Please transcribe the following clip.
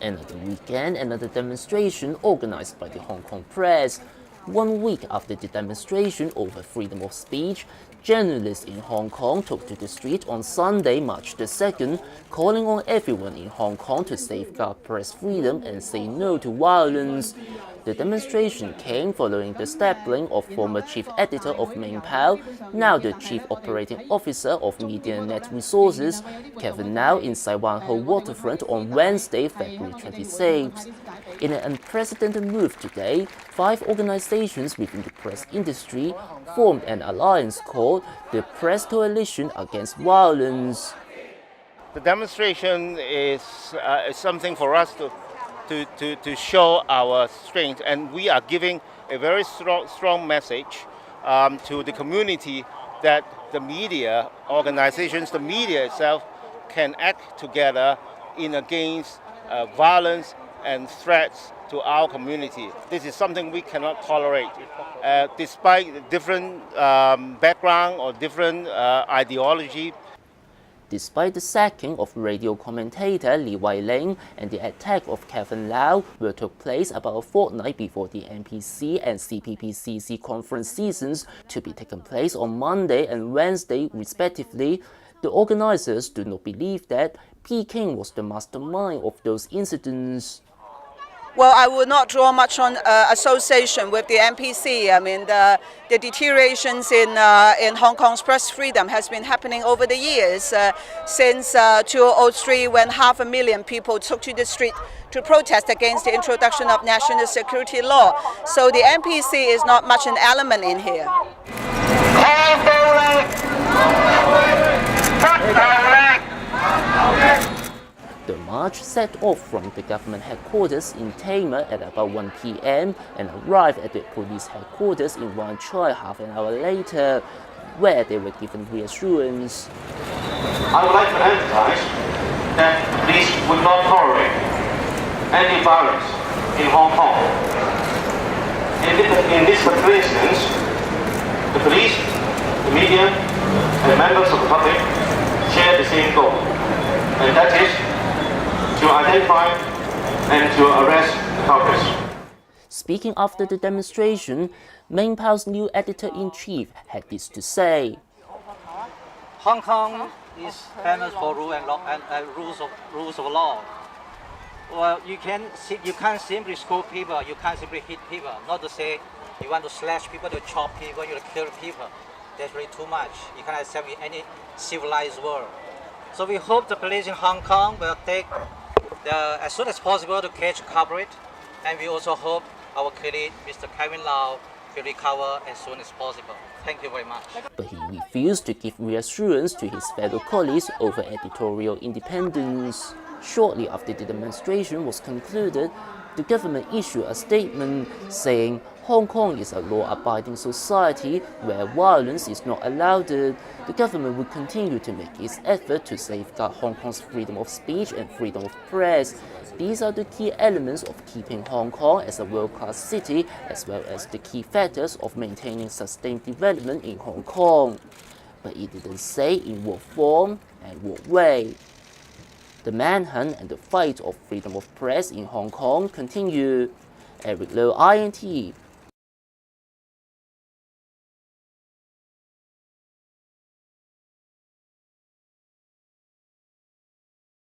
Another weekend, another demonstration organized by the Hong Kong press. 1 week after the demonstration over freedom of speech, journalists in Hong Kong took to the street on Sunday, March the 2nd, calling on everyone in Hong Kong to safeguard press freedom and say no to violence. The demonstration came following the stabling of former chief editor of MMXIV, now the chief operating officer of MediaNet Resources, Kevin Lau, in Sai Wan Ho waterfront on Wednesday, February 26. In an unprecedented move today, 5 organizations within the press industry formed an alliance called the Press Coalition Against Violence. The demonstration is something for us to show our strength, and we are giving a very strong message to the community that the media organizations, the media itself, can act together in against violence and threats to our community. This is something we cannot tolerate. Despite different background or different ideology. Despite the sacking of radio commentator Li Wai-ling and the attack of Kevin Lau, which took place about a fortnight before the NPC and CPPCC conference seasons to be taken place on Monday and Wednesday respectively, the organizers do not believe that Peking was the mastermind of those incidents. Well, I would not draw much on association with the NPC. I mean, the deteriorations in Hong Kong's press freedom has been happening over the years, since 2003, when 500,000 people took to the street to protest against the introduction of national security law. So the NPC is not much an element in here. The march set off from the government headquarters in Tamar at about 1 p.m. and arrived at the police headquarters in Wan Chai half an hour later, where they were given reassurance. I would like to emphasize that the police would not tolerate any violence in Hong Kong. In this particular instance, the police, the media, and members of the public share the same goal, and that is to identify and to arrest the culprits. Speaking after the demonstration, MMXIV's new editor-in-chief had this to say. Hong Kong is famous for rule and law and rules of law. Well, you can't simply scold people, you can't simply hit people. Not to say you want to slash people, to chop people, you kill people. That's really too much. You cannot accept in any civilized world. So we hope the police in Hong Kong will take as soon as possible to catch the culprit, and we also hope our colleague, Mr. Kevin Lau, will recover as soon as possible. Thank you very much. But he refused to give reassurance to his fellow colleagues over editorial independence. Shortly after the demonstration was concluded, the government issued a statement saying Hong Kong is a law-abiding society where violence is not allowed. The government will continue to make its effort to safeguard Hong Kong's freedom of speech and freedom of press. These are the key elements of keeping Hong Kong as a world-class city, as well as the key factors of maintaining sustained development in Hong Kong. But it didn't say in what form and what way. The manhunt and the fight of freedom of press in Hong Kong continue. Eric Low, INT.